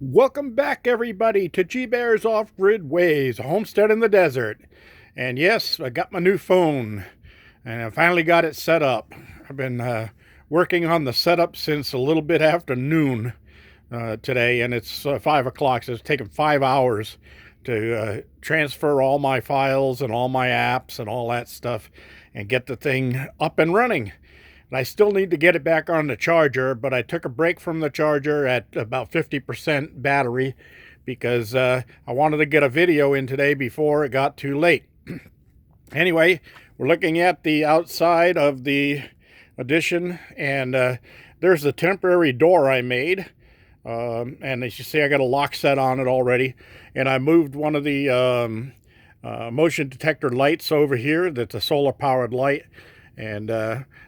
Welcome back, everybody, to G Bear's Off-Grid Ways, a homestead in the desert. And yes, I got my new phone, and I finally got it set up. I've been working on the setup since a little bit after noon today, and it's 5 o'clock, so it's taken 5 hours to transfer all my files and all my apps and all that stuff and get the thing up and running. And I still need to get it back on the charger, but I took a break from the charger at about 50% battery because I wanted to get a video in today before it got too late. Anyway, we're looking at the outside of the addition, and there's a temporary door I made. And as you see, I got a lock set on it already. And I moved one of the motion detector lights over here. That's a solar powered light. And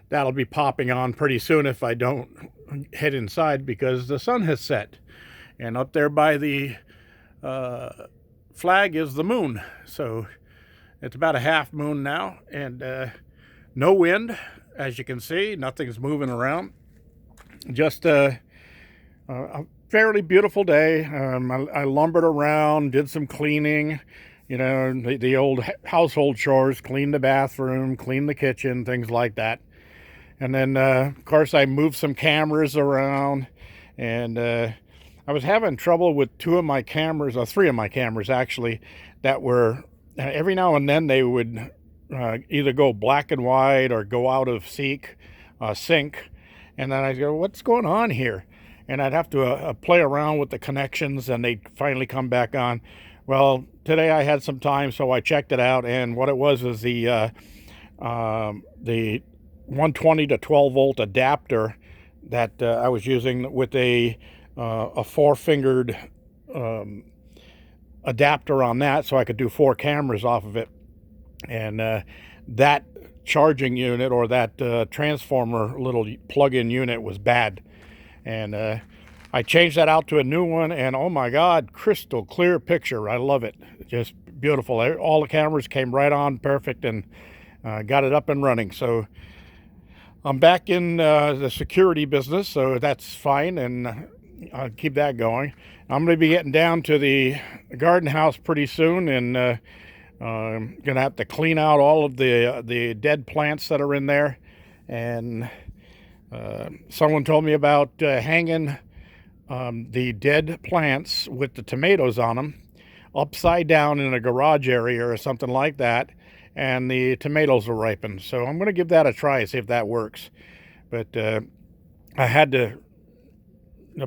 that'll be popping on pretty soon if I don't head inside because the sun has set. And up there by the flag is the moon. So it's about a half moon now, and no wind, as you can see. Nothing's moving around. Just a fairly beautiful day. I lumbered around, did some cleaning, you know, the old household chores, cleaned the bathroom, cleaned the kitchen, things like that. And then, of course, I moved some cameras around, and I was having trouble with two of my cameras, or three of my cameras actually, that were, every now and then they would either go black and white or go out of sync. And then I'd go, what's going on here? And I'd have to play around with the connections, and they'd finally come back on. Well, today I had some time, so I checked it out, and what it was is the 120 to 12 volt adapter that I was using with a four-fingered adapter on that, so I could do 4 cameras off of it. And that charging unit, or that transformer little plug-in unit, was bad. And I changed that out to a new one, and oh my God, crystal clear picture. I love it. Just beautiful. All the cameras came right on perfect, and got it up and running. So I'm back in the security business, so that's fine, and I'll keep that going. I'm going to be getting down to the garden house pretty soon, and I'm going to have to clean out all of the dead plants that are in there. And someone told me about hanging the dead plants with the tomatoes on them upside down in a garage area or something like that, and the tomatoes will ripen. So I'm going to give that a try, see if that works. But I had the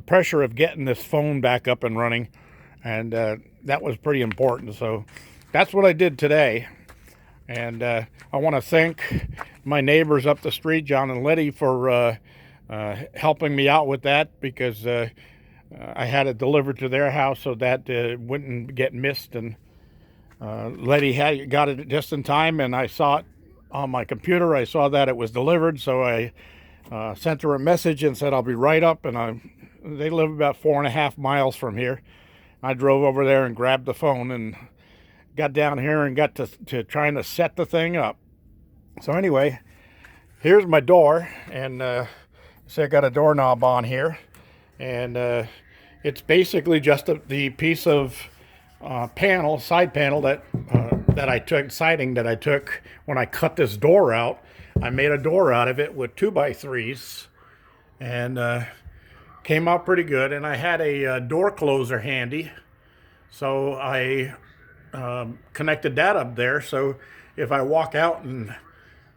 pressure of getting this phone back up and running, and that was pretty important. So that's what I did today. And I want to thank my neighbors up the street, John and Letty, for helping me out with that, because I had it delivered to their house so that wouldn't get missed. And Letty got it just in time, and I saw it on my computer. I saw that it was delivered, so I sent her a message and said I'll be right up. And they live about 4.5 miles from here. I drove over there and grabbed the phone and got down here and got to trying to set the thing up. So anyway, here's my door, and see, I got a doorknob on here, and it's basically just the piece of side panel that I took, siding that I took when I cut this door out. I made a door out of it with 2x3s, and came out pretty good. And I had a door closer handy, so I connected that up there. So if I walk out and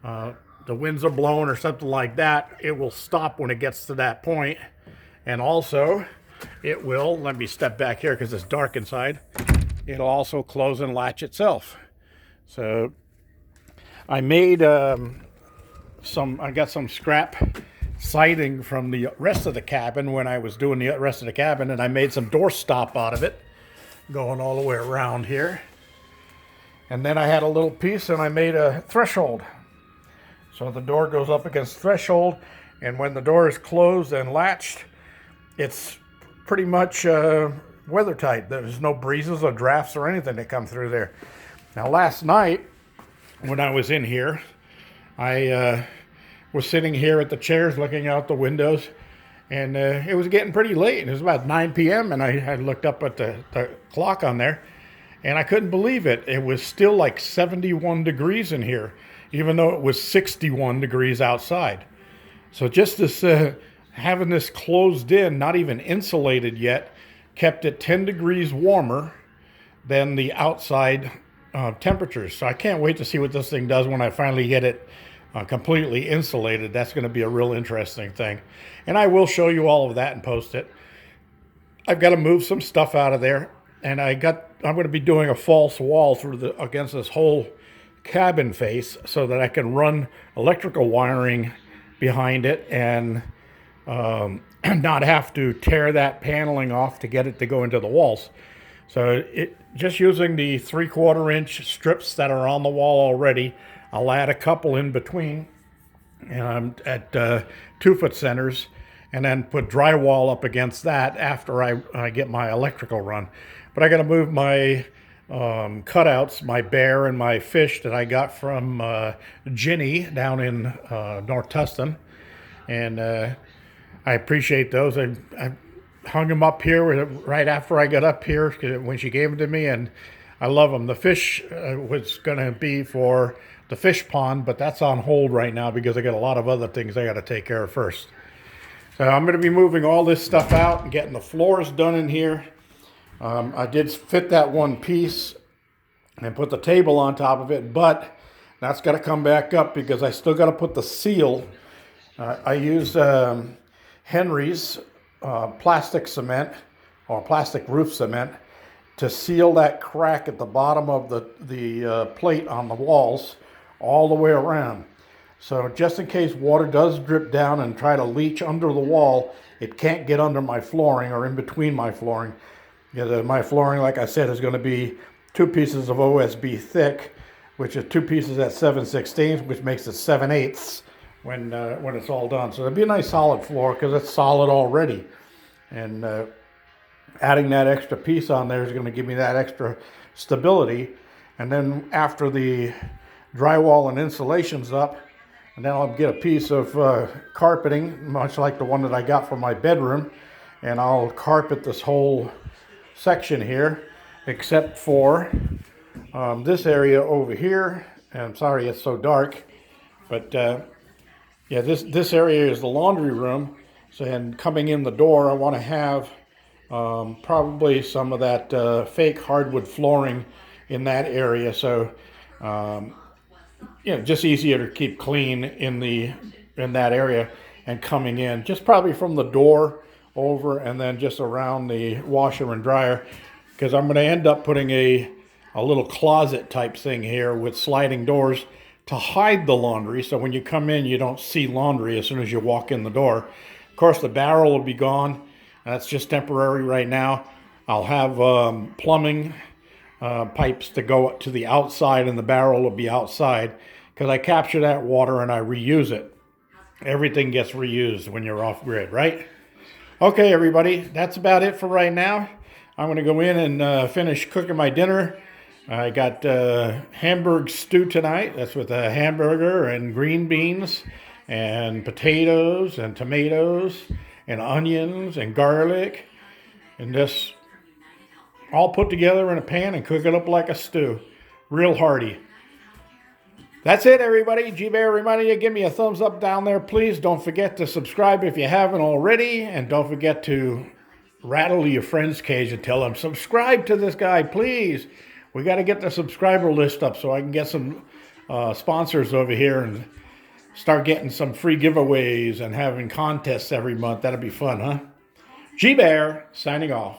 the winds are blowing or something like that, it will stop when it gets to that point. And also, it will, let me step back here because it's dark inside, it'll also close and latch itself. So I made I got some scrap siding from the rest of the cabin when I was doing the rest of the cabin, and I made some door stop out of it, going all the way around here. And then I had a little piece, and I made a threshold. So the door goes up against the threshold, and when the door is closed and latched, it's pretty much weather tight. There's no breezes or drafts or anything that come through there. Now, last night when I was in here, I was sitting here at the chairs looking out the windows, And it was getting pretty late. It was about 9 p.m. and I looked up at the clock on there, and I couldn't believe it. It was still like 71 degrees in here, even though it was 61 degrees outside. So just this having this closed in, not even insulated yet, kept it 10 degrees warmer than the outside temperatures. So I can't wait to see what this thing does when I finally get it completely insulated. That's going to be a real interesting thing. And I will show you all of that and post it. I've got to move some stuff out of there. And I'm going to be doing a false wall against this whole cabin face so that I can run electrical wiring behind it and not have to tear that paneling off to get it to go into the walls. So just using the 3/4 inch strips that are on the wall already, I'll add a couple in between at 2-foot centers, and then put drywall up against that after I get my electrical run. But I got to move my cutouts, my bear and my fish that I got from Ginny down in North Tustin. And I appreciate those. I hung them up here right after I got up here when she gave them to me, and I love them. The fish was going to be for the fish pond, but that's on hold right now because I got a lot of other things I got to take care of first. So I'm going to be moving all this stuff out and getting the floors done in here. I did fit that one piece and put the table on top of it, but that's got to come back up because I still got to put the seal. I use Henry's plastic cement or plastic roof cement to seal that crack at the bottom of the plate on the walls all the way around. So just in case water does drip down and try to leach under the wall, it can't get under my flooring or in between my flooring. Because my flooring, like I said, is going to be 2 pieces of OSB thick, which is 2 pieces at 7/16, which makes it 7/8 when it's all done. So it'll be a nice solid floor because it's solid already. And adding that extra piece on there is going to give me that extra stability. And then after the drywall and insulation's up, and then I'll get a piece of carpeting, much like the one that I got for my bedroom, and I'll carpet this whole section here, except for this area over here. And I'm sorry it's so dark, but yeah, this area is the laundry room. So, and coming in the door, I want to have probably some of that fake hardwood flooring in that area. So, just easier to keep clean in that area and coming in. Just probably from the door over and then just around the washer and dryer, because I'm going to end up putting a little closet type thing here with sliding doors to hide the laundry. So when you come in, you don't see laundry as soon as you walk in the door. Of course, the barrel will be gone. That's just temporary right now. I'll have plumbing pipes to go to the outside, and the barrel will be outside because I capture that water and I reuse it. Everything gets reused when you're off grid, right? Okay, everybody, that's about it for right now. I'm going to go in and finish cooking my dinner. I got hamburg stew tonight. That's with a hamburger and green beans and potatoes and tomatoes and onions and garlic, and just all put together in a pan and cook it up like a stew. Real hearty. That's it, everybody. G-Bear reminding you, give me a thumbs up down there, please. Don't forget to subscribe if you haven't already. And don't forget to rattle your friend's cage and tell them, subscribe to this guy, please. We got to get the subscriber list up so I can get some sponsors over here and start getting some free giveaways and having contests every month. That'll be fun, huh? G-Bear signing off.